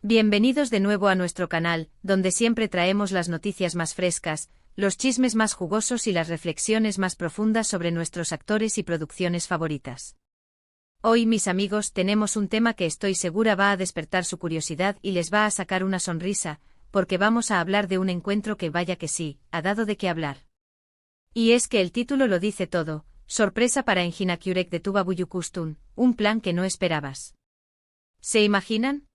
Bienvenidos de nuevo a nuestro canal, donde siempre traemos las noticias más frescas, los chismes más jugosos y las reflexiones más profundas sobre nuestros actores y producciones favoritas. Hoy, mis amigos, tenemos un tema que estoy segura va a despertar su curiosidad y les va a sacar una sonrisa, porque vamos a hablar de un encuentro que vaya que sí, ha dado de qué hablar. Y es que el título lo dice todo: sorpresa para Engin Akyurek de Tuba Büyüküstün, un plan que no esperabas. ¿Se imaginan?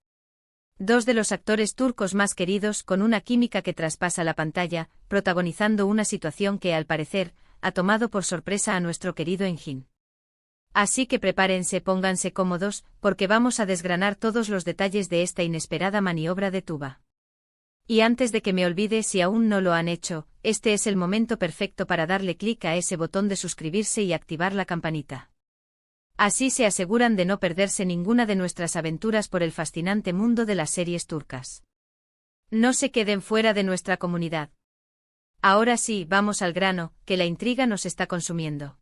Dos de los actores turcos más queridos con una química que traspasa la pantalla, protagonizando una situación que, al parecer, ha tomado por sorpresa a nuestro querido Engin. Así que prepárense, pónganse cómodos, porque vamos a desgranar todos los detalles de esta inesperada maniobra de Tuba. Y antes de que me olvide, si aún no lo han hecho, este es el momento perfecto para darle clic a ese botón de suscribirse y activar la campanita. Así se aseguran de no perderse ninguna de nuestras aventuras por el fascinante mundo de las series turcas. No se queden fuera de nuestra comunidad. Ahora sí, vamos al grano, que la intriga nos está consumiendo.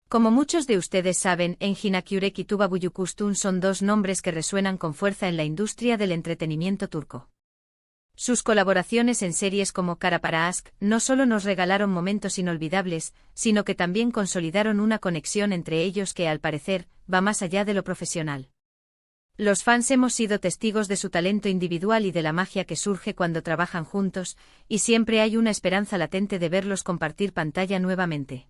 Como muchos de ustedes saben, Engin Akyurek y Tuba Büyüküstün son dos nombres que resuenan con fuerza en la industria del entretenimiento turco. Sus colaboraciones en series como Kara Para Aşk no solo nos regalaron momentos inolvidables, sino que también consolidaron una conexión entre ellos que, al parecer, va más allá de lo profesional. Los fans hemos sido testigos de su talento individual y de la magia que surge cuando trabajan juntos, y siempre hay una esperanza latente de verlos compartir pantalla nuevamente.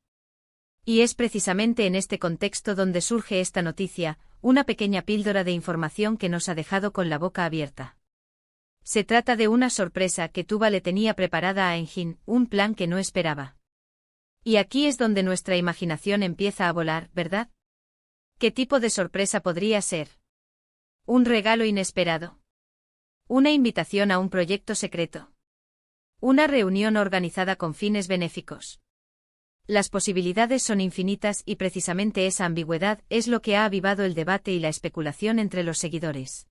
Y es precisamente en este contexto donde surge esta noticia, una pequeña píldora de información que nos ha dejado con la boca abierta. Se trata de una sorpresa que Tuba le tenía preparada a Engin, un plan que no esperaba. Y aquí es donde nuestra imaginación empieza a volar, ¿verdad? ¿Qué tipo de sorpresa podría ser? ¿Un regalo inesperado? ¿Una invitación a un proyecto secreto? ¿Una reunión organizada con fines benéficos? Las posibilidades son infinitas y precisamente esa ambigüedad es lo que ha avivado el debate y la especulación entre los seguidores.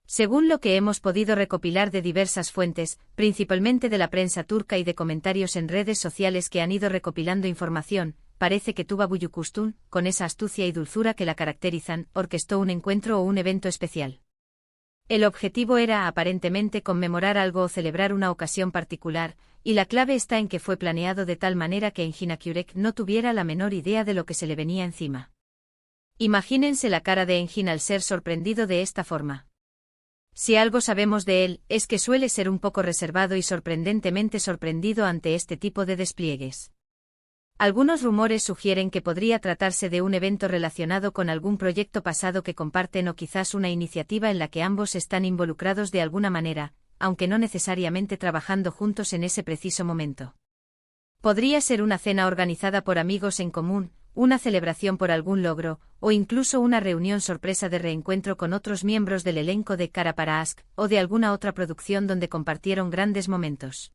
Según lo que hemos podido recopilar de diversas fuentes, principalmente de la prensa turca y de comentarios en redes sociales que han ido recopilando información, parece que Tuba Büyüküstün, con esa astucia y dulzura que la caracterizan, orquestó un encuentro o un evento especial. El objetivo era aparentemente conmemorar algo o celebrar una ocasión particular, y la clave está en que fue planeado de tal manera que Engin Akyurek no tuviera la menor idea de lo que se le venía encima. Imagínense la cara de Engin al ser sorprendido de esta forma. Si algo sabemos de él, es que suele ser un poco reservado y sorprendentemente sorprendido ante este tipo de despliegues. Algunos rumores sugieren que podría tratarse de un evento relacionado con algún proyecto pasado que comparten o quizás una iniciativa en la que ambos están involucrados de alguna manera, aunque no necesariamente trabajando juntos en ese preciso momento. Podría ser una cena organizada por amigos en común, una celebración por algún logro, o incluso una reunión sorpresa de reencuentro con otros miembros del elenco de Kara Para Aşk, o de alguna otra producción donde compartieron grandes momentos.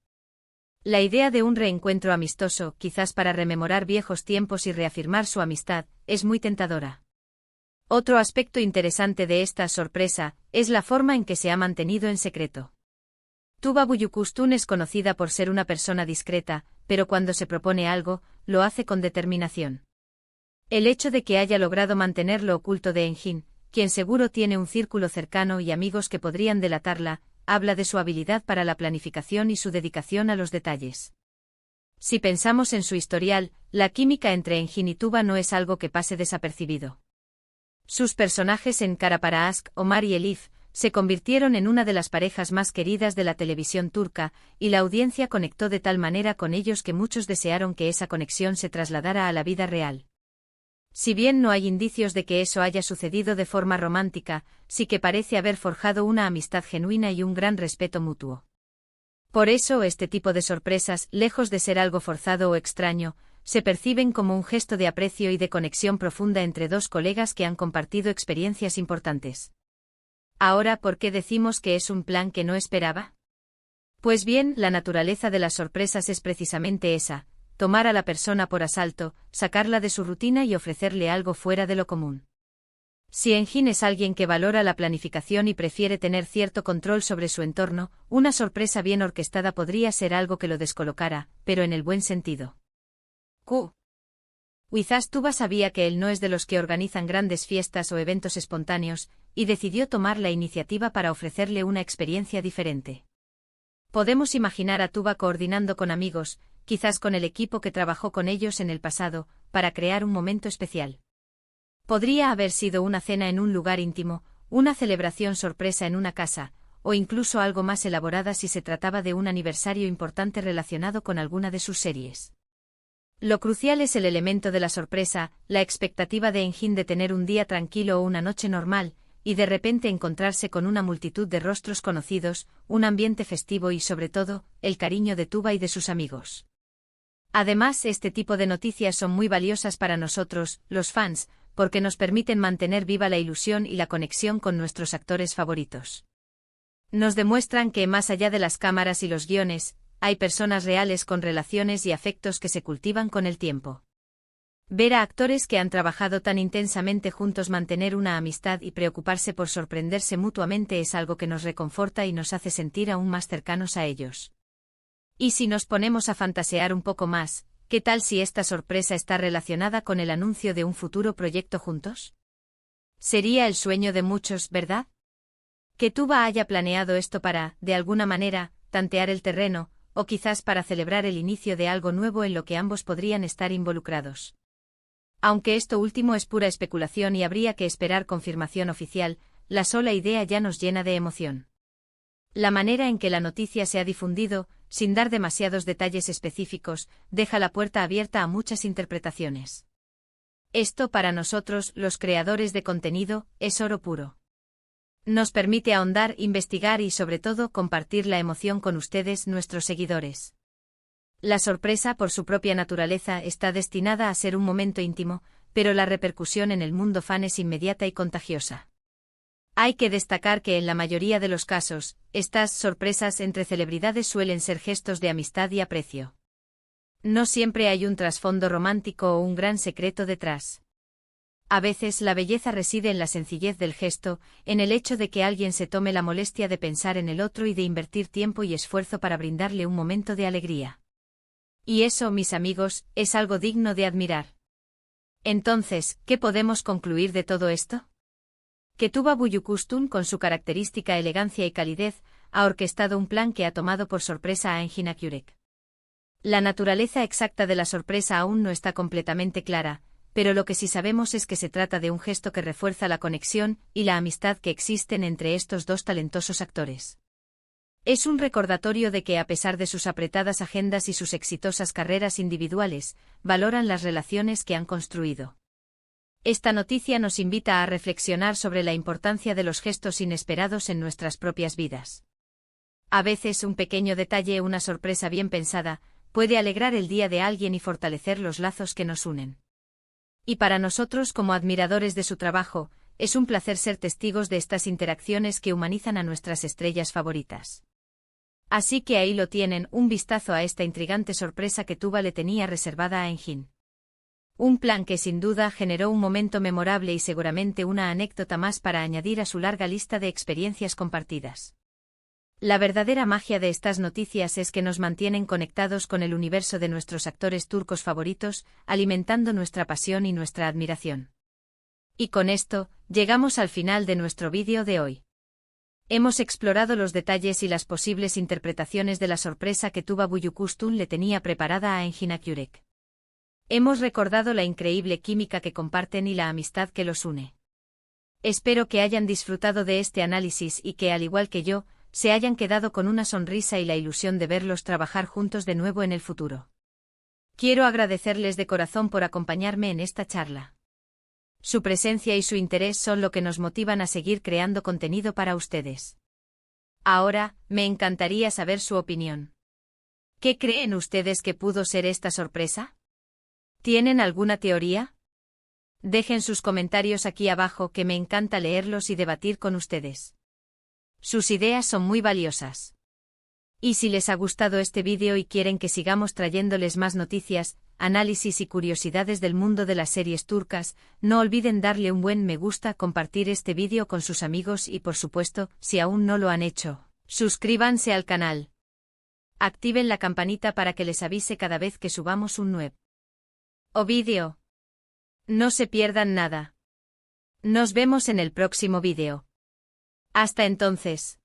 La idea de un reencuentro amistoso, quizás para rememorar viejos tiempos y reafirmar su amistad, es muy tentadora. Otro aspecto interesante de esta sorpresa es la forma en que se ha mantenido en secreto. Tuba Büyüküstün es conocida por ser una persona discreta, pero cuando se propone algo, lo hace con determinación. El hecho de que haya logrado mantenerlo oculto de Engin, quien seguro tiene un círculo cercano y amigos que podrían delatarla, habla de su habilidad para la planificación y su dedicación a los detalles. Si pensamos en su historial, la química entre Engin y Tuba no es algo que pase desapercibido. Sus personajes en Kara Para Aşk, Omar y Elif, se convirtieron en una de las parejas más queridas de la televisión turca, y la audiencia conectó de tal manera con ellos que muchos desearon que esa conexión se trasladara a la vida real. Si bien no hay indicios de que eso haya sucedido de forma romántica, sí que parece haber forjado una amistad genuina y un gran respeto mutuo. Por eso este tipo de sorpresas, lejos de ser algo forzado o extraño, se perciben como un gesto de aprecio y de conexión profunda entre dos colegas que han compartido experiencias importantes. Ahora, ¿por qué decimos que es un plan que no esperaba? Pues bien, la naturaleza de las sorpresas es precisamente esa: tomar a la persona por asalto, sacarla de su rutina y ofrecerle algo fuera de lo común. Si Engin es alguien que valora la planificación y prefiere tener cierto control sobre su entorno, una sorpresa bien orquestada podría ser algo que lo descolocara, pero en el buen sentido. Quizás Tuba sabía que él no es de los que organizan grandes fiestas o eventos espontáneos, y decidió tomar la iniciativa para ofrecerle una experiencia diferente. Podemos imaginar a Tuba coordinando con amigos, quizás con el equipo que trabajó con ellos en el pasado, para crear un momento especial. Podría haber sido una cena en un lugar íntimo, una celebración sorpresa en una casa, o incluso algo más elaborada si se trataba de un aniversario importante relacionado con alguna de sus series. Lo crucial es el elemento de la sorpresa, la expectativa de Engin de tener un día tranquilo o una noche normal, y de repente encontrarse con una multitud de rostros conocidos, un ambiente festivo y sobre todo, el cariño de Tuba y de sus amigos. Además, este tipo de noticias son muy valiosas para nosotros, los fans, porque nos permiten mantener viva la ilusión y la conexión con nuestros actores favoritos. Nos demuestran que, más allá de las cámaras y los guiones, hay personas reales con relaciones y afectos que se cultivan con el tiempo. Ver a actores que han trabajado tan intensamente juntos mantener una amistad y preocuparse por sorprenderse mutuamente es algo que nos reconforta y nos hace sentir aún más cercanos a ellos. Y si nos ponemos a fantasear un poco más, ¿qué tal si esta sorpresa está relacionada con el anuncio de un futuro proyecto juntos? Sería el sueño de muchos, ¿verdad? Que Tuba haya planeado esto para, de alguna manera, tantear el terreno, o quizás para celebrar el inicio de algo nuevo en lo que ambos podrían estar involucrados. Aunque esto último es pura especulación y habría que esperar confirmación oficial, la sola idea ya nos llena de emoción. La manera en que la noticia se ha difundido, sin dar demasiados detalles específicos, deja la puerta abierta a muchas interpretaciones. Esto para nosotros, los creadores de contenido, es oro puro. Nos permite ahondar, investigar y sobre todo compartir la emoción con ustedes, nuestros seguidores. La sorpresa, por su propia naturaleza, está destinada a ser un momento íntimo, pero la repercusión en el mundo fan es inmediata y contagiosa. Hay que destacar que en la mayoría de los casos, estas sorpresas entre celebridades suelen ser gestos de amistad y aprecio. No siempre hay un trasfondo romántico o un gran secreto detrás. A veces la belleza reside en la sencillez del gesto, en el hecho de que alguien se tome la molestia de pensar en el otro y de invertir tiempo y esfuerzo para brindarle un momento de alegría. Y eso, mis amigos, es algo digno de admirar. Entonces, ¿qué podemos concluir de todo esto? Que Tuba Büyüküstün, con su característica elegancia y calidez, ha orquestado un plan que ha tomado por sorpresa a Engin Akyurek. La naturaleza exacta de la sorpresa aún no está completamente clara, pero lo que sí sabemos es que se trata de un gesto que refuerza la conexión y la amistad que existen entre estos dos talentosos actores. Es un recordatorio de que a pesar de sus apretadas agendas y sus exitosas carreras individuales, valoran las relaciones que han construido. Esta noticia nos invita a reflexionar sobre la importancia de los gestos inesperados en nuestras propias vidas. A veces un pequeño detalle, una sorpresa bien pensada, puede alegrar el día de alguien y fortalecer los lazos que nos unen. Y para nosotros, como admiradores de su trabajo, es un placer ser testigos de estas interacciones que humanizan a nuestras estrellas favoritas. Así que ahí lo tienen, un vistazo a esta intrigante sorpresa que Tuba le tenía reservada a Engin. Un plan que sin duda generó un momento memorable y seguramente una anécdota más para añadir a su larga lista de experiencias compartidas. La verdadera magia de estas noticias es que nos mantienen conectados con el universo de nuestros actores turcos favoritos, alimentando nuestra pasión y nuestra admiración. Y con esto, llegamos al final de nuestro vídeo de hoy. Hemos explorado los detalles y las posibles interpretaciones de la sorpresa que Tuba Büyüküstün le tenía preparada a Engin Akyurek. Hemos recordado la increíble química que comparten y la amistad que los une. Espero que hayan disfrutado de este análisis y que, al igual que yo, se hayan quedado con una sonrisa y la ilusión de verlos trabajar juntos de nuevo en el futuro. Quiero agradecerles de corazón por acompañarme en esta charla. Su presencia y su interés son lo que nos motivan a seguir creando contenido para ustedes. Ahora, me encantaría saber su opinión. ¿Qué creen ustedes que pudo ser esta sorpresa? ¿Tienen alguna teoría? Dejen sus comentarios aquí abajo, que me encanta leerlos y debatir con ustedes. Sus ideas son muy valiosas. Y si les ha gustado este vídeo y quieren que sigamos trayéndoles más noticias, análisis y curiosidades del mundo de las series turcas, no olviden darle un buen me gusta, compartir este vídeo con sus amigos y, por supuesto, si aún no lo han hecho, suscríbanse al canal. Activen la campanita para que les avise cada vez que subamos un nuevo vídeo. No se pierdan nada. Nos vemos en el próximo vídeo. Hasta entonces.